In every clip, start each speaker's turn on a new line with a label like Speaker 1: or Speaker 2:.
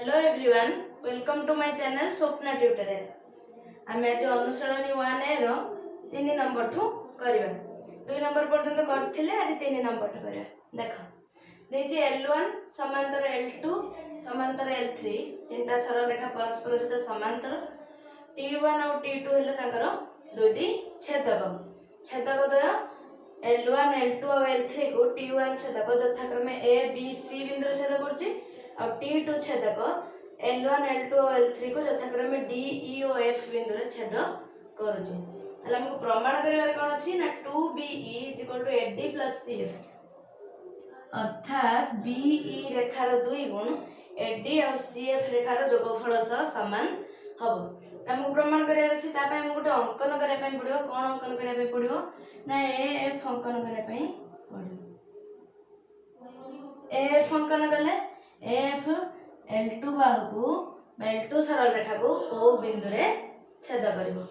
Speaker 1: Hello everyone, welcome to my channel Swapna tutorial. आम आज अनुसरणी 1A रो 3 number ठू करबा 2 नंबर पर्यंत करथिले आज 3 नंबर ठू करबा। देखो देछि L1 समांतर L2 समांतर L3 तीनटा सरल रेखा परस्पर सहित समांतर T1 और T2 हेले तांकर दुईटी छेदक द्वय L1 L2 और L3 को T1 छेदक यथाक्रमे A B C बिंदु छेद करछि और T2 छेदक L1 L2 और L3 को यथाक्रमे D E और F बिंदु छेद करूछि। हला हमको प्रमाण करिवार कोन अछि ना 2BE AD CF अर्थात BE रेखार 2 गुण AD और CF रेखार जोगफल सह समान हबो। हमको प्रमाण करिवार अछि ता पय हम गुटे अंकन करिया पय पडियो। कोन अंकन करिया पय पडियो ना AF अंकन करिया पय पडियो। AF अंकन गले AF L2 बाहु को L2 सरल रेखा को O बिंदु रे छेद करिवो।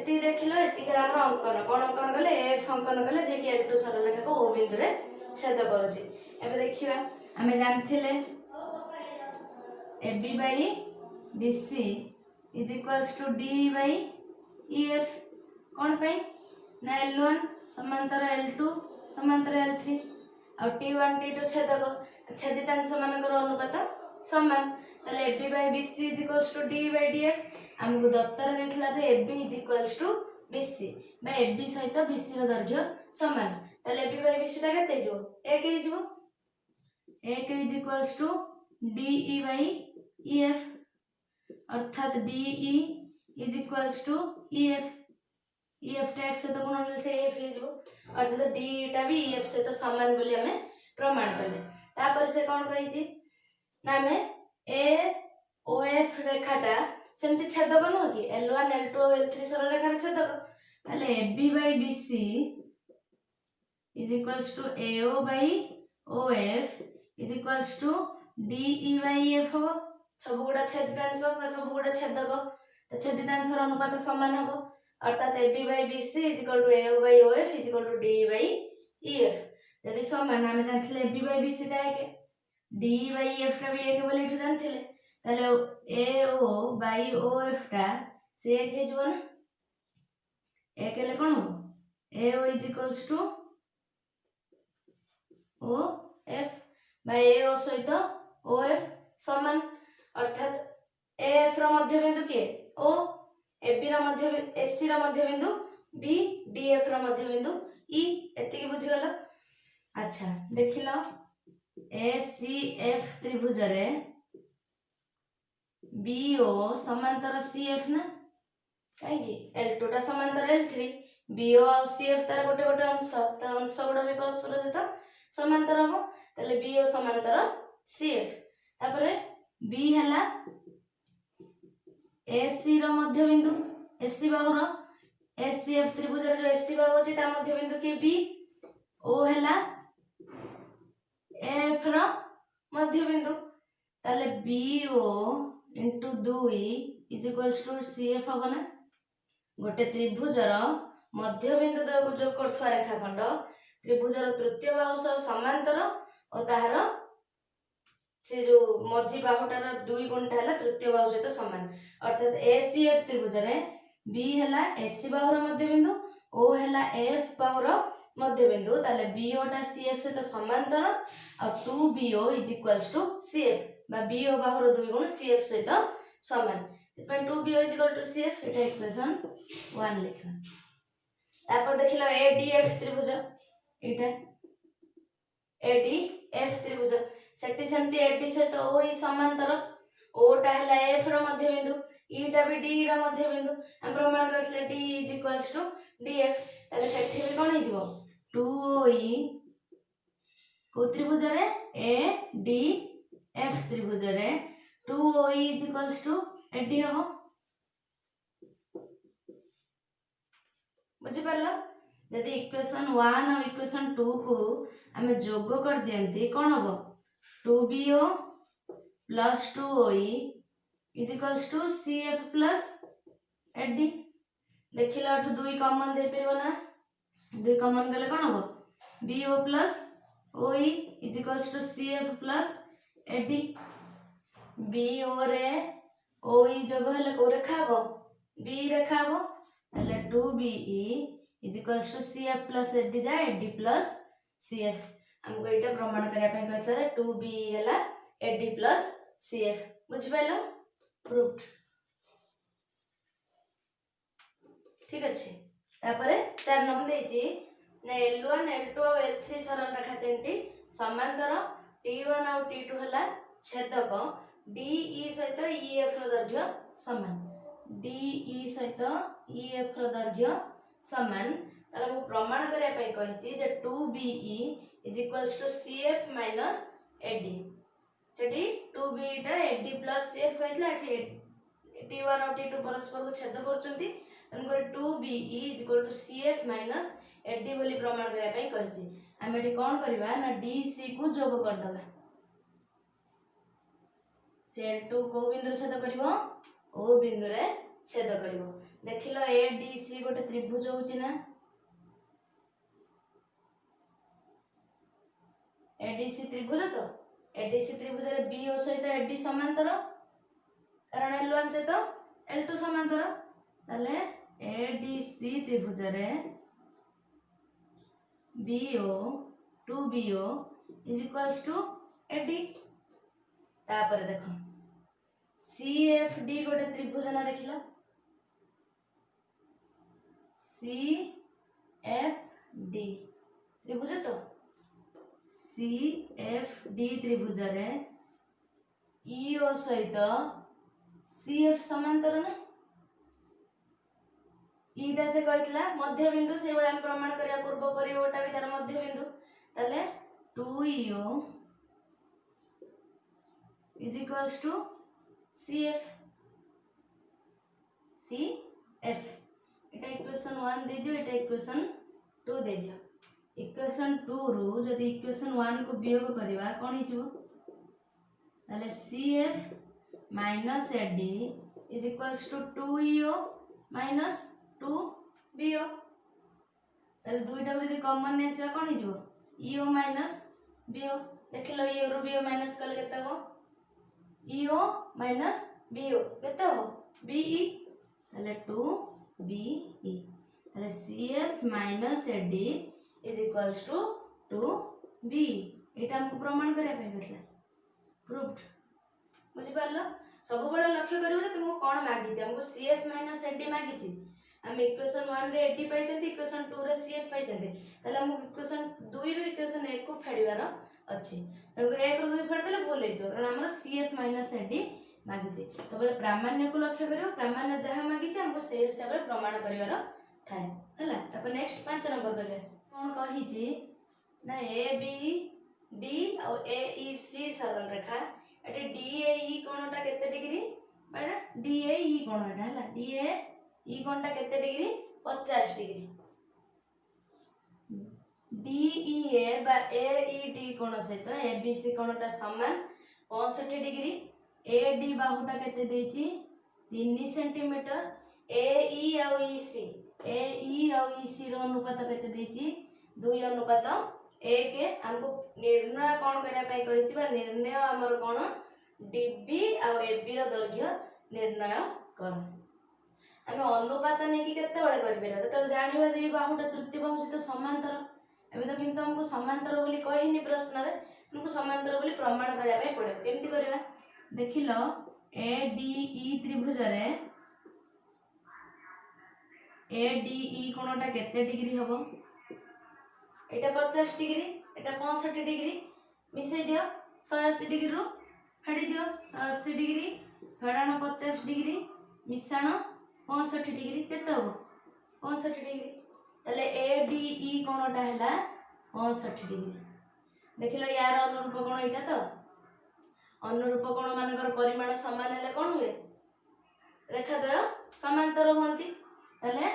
Speaker 1: एति देखिलो एति के हमर अंकन कोन अंकन गले AF अंकन गले जे कि L2 सरल रेखा को O बिंदु रे छेद करूची। एबे देखिबा हमें जानथिले AB by BC is equals to D by EF कोन पे ना L1 समांतर L2 समांतर L3 और T1 T2 छेदक छेदितांश मानकर अनुपात समान तले AB by BC is equals to D by DF हमको दत्तर देखला जे AB is equals to BC बा AB सहित BC रो दैर्घ्य समान तले AB by BC टा केते जो 1 हे जो 1 is equals to DE by EF अर्थात DE is equals to EF EF टा से तो गुणन से EF हे जो अर्थात DE टा भी EF से तो समान बोली हमें प्रमाण करले। तापर से कोन कहि छी ना में AOF रेखाटा सेमति छेदक न कि L1 L2 और L3 सरल रेखा छेदक ताले AB by BC is equals to AO by OF is equals to DE by EF हो सब गुडा छेदितांश बा सब गुडा छेदक त छेदितांश र अनुपात समान हो अर्थात AB by BC is equal to AO by OF is equal to DE by EF यदि समान हमें जानथिले AB by BC टा के DE by EF टा भी एक बोले इठु जानथिले ताले AO by OF टा से एक हे जबो ना एक हेले कोन हो AO is equals to OF by AO सहित OF समान अर्थात AF रो मध्य बिंदु के O AB रो मध्य AC रो मध्य बिंदु B DF रो मध्य बिंदु E एति की बुझी गलो। अच्छा देखिलो ACF त्रिभुज रे BO समांतर CF ना काहे कि L2 टा समांतर L3 BO और CF तार गोटे गोटे अंश त अंश गुडा भी परस्पर सहित समांतर हो तले BO समांतर CF तापरे B हला AC रो मध्य बिंदु AC बाहु रो ACF त्रिभुज रे जो AC बाहु अछि ता मध्य बिंदु के B O हला F रो मध्य बिंदु ताले BO into 2 is equals to CF हो ना गोटे त्रिभुज रो मध्य बिंदु को जो करथवा रेखाखंड त्रिभुज रो तृतीय बाहु सह समांतर और ताहार से जो मझी बाहुटार 2 गुणटा हला तृतीय बाहु सहित समान अर्थात ACF त्रिभुज रे B हला AC बाहु रो मध्य बिंदु O हला F बाहु रो मध्य बिंदु ताले BO टा CF सहित समांतर और 2BO is equals to CF बा BO बाहु रो 2 गुण CF सहित समान तपय 2BO is equal to CF Etah equation 1 लिखबा। तापर देखिलो ADF त्रिभुज एटा ADF त्रिभुज सेठी सेमती AD सहित OE समांतर O टा हला F रो मध्य बिंदु E टा भी D रो मध्य बिंदु हम प्रमाण करथले D is equals to DF ताले सेठी भी कोन हे जिवो 2OE को त्रिभुज रे ADF त्रिभुज रे 2OE is equals to AD हो बुझी परलो। यदि इक्वेशन 1 और इक्वेशन 2 को हमें जोग कर दियंती कोन हो 2BO plus 2OE is equals to CF plus AD देखिलो अठ 2 कॉमन जे परबो ना 2 कॉमन गले कोन हो BO plus OE is equals to CF plus AD B O रे ओ ई जोग हेले को रेखा हबो बी रेखा हबो हेले 2BE is equals to CF प्लस एडी जा एडी प्लस CF हमको एटा प्रमाण करिया पे कहथले 2BE हला एडी प्लस CF बुझ पाइलो प्रूफ ठीक अछि तापरे 4 नंबर देछि ना L1 L2 और L3 सरल रेखा तीनटी समांतर T1 और T2 हला छेदक DE सहित EF रो दैर्घ्य समान DE सहित EF रो दैर्घ्य समान तार मु प्रमाण करिया पे कहिछि जे 2BE is equals to CF minus AD सेठी 2BE टा AD प्लस CF कहथला एठी T1 और T2 परस्पर को छेद करचंती तनकर 2BE is equal to CF minus AD बोली प्रमाण करिया पे कहिछि हम एठी कोन करबा ना DC को जोग कर दबा L2 को बिंदु छेद करिवो O बिंदु रे छेद करिवो देखिलो ADC गोटे त्रिभुज होउची ना ADC त्रिभुज तो ADC त्रिभुज रे BO सहित AD समांतर कारण L1 सहित L2 समांतर ताले ADC त्रिभुज रे BO 2BO is equals to AD तापर देखो CFD गोटे त्रिभुज ना देखिला CFD त्रिभुज तो CFD त्रिभुज रे EO सहित CF समांतर ना ईटा से कहतला मध्य बिंदु से बडा हम प्रमाण करिया पूर्व परि ओटा भी तार मध्य बिंदु ताले 2EO is equals to CF Etah equation 1 दे दियो एटा इक्वेशन 2 दे दियो इक्वेशन 2 रु जदि इक्वेशन 1 को वियोग करबा कोन हिजो ताले CF minus AD is equals to 2EO minus 2BO ताले दुईटा को जदि कॉमन नेसबा कोन हिजो EO माइनस BO देखिलो EO रु BO माइनस कले केते हो EO माइनस BO केते हो BE ताले 2BE ताले CF minus AD is equals to 2BE एटा हम प्रमाण करिया पे कहतला प्रूफ बुझि पारलो सब बडा लक्ष्य करिवो जे तुमको कोन मागी जे हमको CF माइनस AD मागी छी हम इक्वेशन 1 रे AD पाइ चंती इक्वेशन 2 रे CF पाइ चंती ताले हम इक्वेशन 2 रो इक्वेशन 1 को फेडिवार अछि तनकर 1 रो 2 फेड देले भूल हे जो कारण हमर CF माइनस AD मागी छी सबले प्रामाण्य को लक्ष्य करियो प्रामाण्य जहा मागी छी हमको से हिसाब रे प्रमाण करिवार थाए हला तपर नेक्स्ट 5 नंबर करबे कोन कहि छी ना ABD और AEC सरल रेखा एटे DAE कोणटा केते डिग्री बाडा DAE कोणटा हला DAE कोणटा केते डिग्री 50 डिग्री DEA बा AED कोण सहित ABC कोणटा समान 65 डिग्री AD बाहुटा केते देची 3 सेंटीमीटर AE और EC रो अनुपात केते देची 2 अनुपात 1 हमको निर्णय कोन करिया पई कहिछि बा निर्णय हमर कोन DB और AB रो दैर्घ्य निर्णय कर हमें अनुपात नै कि केते बडे करबे त जानिबा जे बाहुटा तृतीय बाहु सहित समांतर एबे तो किंतु हमको समांतर बोली कहिनी प्रश्न रे हमको समांतर बोली प्रमाण करिया पई पड़े केमति करबा देखिलो ADE त्रिभुज रे ADE कोणटा केते डिग्री हबो एटा 50 डिग्री एटा 65 डिग्री मिसै दियो 180 डिग्री रो फेडी दियो 180 डिग्री फेडाण 50 डिग्री मिसाण 65 डिग्री केते हबो 65 डिग्री तले ADE कोणटा हैला 65 डिग्री देखिलो यार अनुरूप कोण एटा तो अनुरूप कोण मानकर परिमाण समान हेले कोन हुए रेखाद्वय समांतर होंती तले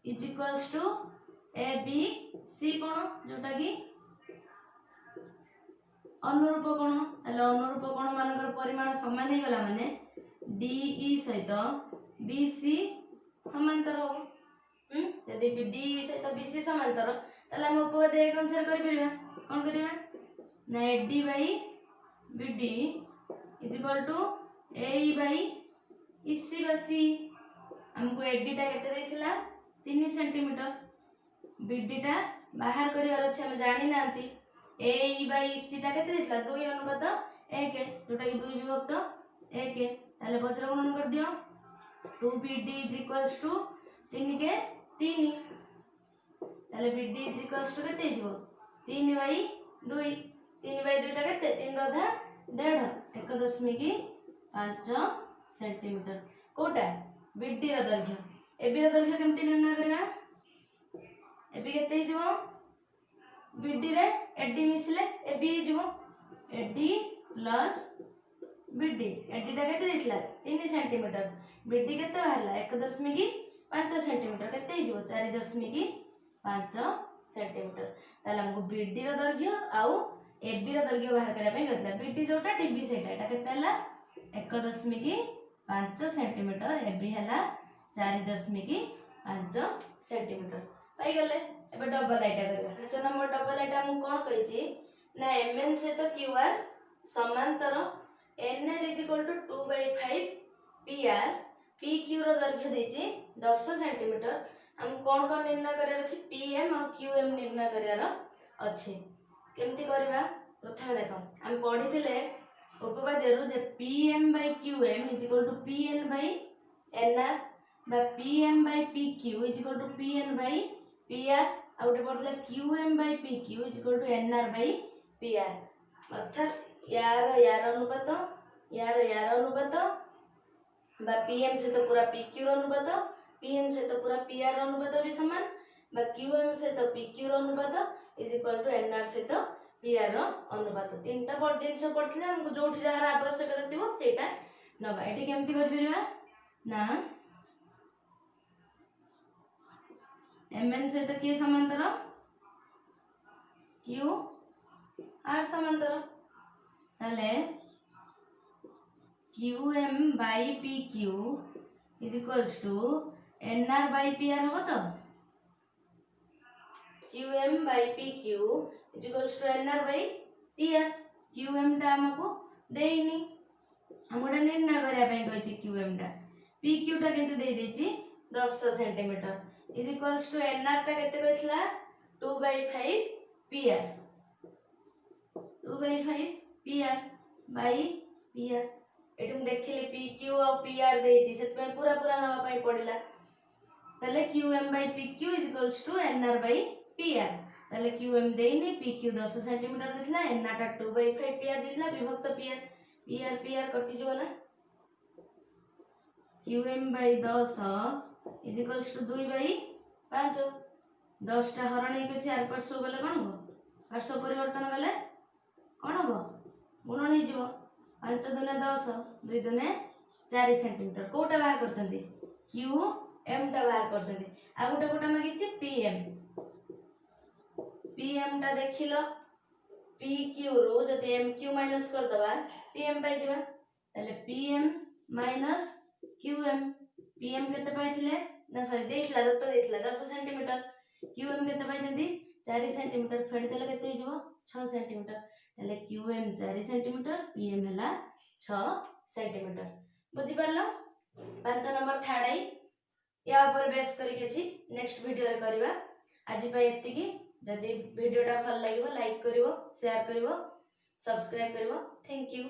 Speaker 1: इज इक्वल्स टू ABC कोण जोटा की अनुरूप कोण तले अनुरूप कोण मानकर परिमाण समान हे गला माने DE सहित BC समांतर हो यदि DE सहित BC समांतर तले हम उपपाद्य एक अनुसार करि परबा कोन करबा ना AD by BD is equal to AE by EC बसी हमको AD टा केते देथिला 3 सेंटीमीटर BD टा बाहर करिवार अछि हम जानि नांती AE बाई EC टा केते देथिला 2 अनुपात 1 जोटा कि 2 विभक्त 1 ताले वज्र गुणन कर दियो 2BD इज इक्वल्स टू 3 के 3 ताले BD इज इक्वल्स टू केते हिजो 3 बाई 2 3 बाई 2 टा केते 3 रधा 1.5 1.5 सेंटीमीटर कोटा BD र दैर्घ्य AB र दैर्घ्य केमती निर्णय करबा AB केते हिजो BD रे AD मिसले AB हिजो AD प्लस BD AD टा केते दिखला 3 सेंटीमीटर BD केते बाहरला 1.5 सेंटीमीटर केते हिजो 4.5 सेंटीमीटर ताले हमको BD र दैर्घ्य आउ AB र दैर्घ्य बाहर करिया पे कहतला BD जोटा DB सेटा एटा केते हला 1.5 सेंटीमीटर AB हला 4.5 सेंटीमीटर पाई गले एबे डबल आइटा करबा 5 नंबर डबल आइटा हम कोन कहि छी ना MN से तो QR समांतर NL = 2/5 PR PQ रो दैर्घ्य देछि 10 सेंटीमीटर हम कोन कोन निर्णय करर अछि PM और QM निर्णय करर अछि केमती करबा प्रथम देखो हम पढिथिले उपपाद्य जे PM/QM = PN/NR बा PM/PQ = PN/PR आउटे पढले QM/PQ = NR/PR अर्थात यार अनुपात यार अनुपात बा PM से तो पूरा PQ रो अनुपात PN से तो पूरा PR रो अनुपात भी समान बा QM से तो PQ रो अनुपात = NR से तो PR रो अनुपात तीनटा पर जिंस पड़थिले हमको जोठी जहार आवश्यकता थिबो सेटा नबा एठी केमती कर परबा ना MN से तो के समांतर QR समांतर ताले QM/PQ = NR/PR हो तो QM/PQ = NR/PR QM टा हमको देइनी हमडा निर्णय करिया पई कहछि QM टा PQ टा किंतु दे देछि 10 सेंटीमीटर NR टा केते कहथिला 2/5 PR 2/5 PR बाई PR एठुम देखिले PQ और PR देछि सेत पे पूरा पूरा नवा पई पडिला तले QM/PQ = NR/PR तले QM देइनी PQ 10 सेंटीमीटर देथिला NR टा 2/5 PR देथिला विभक्त PR कटि जबला QM/10 = 2/5 10 टा हरण एक अछि आर पार्श्व गले कोन हो पार्श्व परिवर्तन गले कोन हो गुणन हे जिवो 5 × 10 2 × 4 सेंटीमीटर कोटा बाहर करचंदी QM टा बाहर करचंदी आ गोटे कोटा मागिछि PM टा देखिलो PQ रो जदि MQ माइनस कर दबा PM पाइ जबा तले PM माइनस QM PM केते पाइथिले ना सॉरी देथिला दत्त देथिला 10 सेंटीमीटर QM केते पाइजंदी 4 सेंटीमीटर फेड देले केते हिजबो 6 सेंटीमीटर तले QM 4 सेंटीमीटर PM हला 6 सेंटीमीटर बुझि परलो 5 नंबर थर्ड आई या ऊपर बेस करी के छी नेक्स्ट वीडियो रे करबा आज पय एति की जदि वीडियो टा भल लागिवो लाइक करिवो शेयर करिवो सब्सक्राइब करिवो थैंक यू।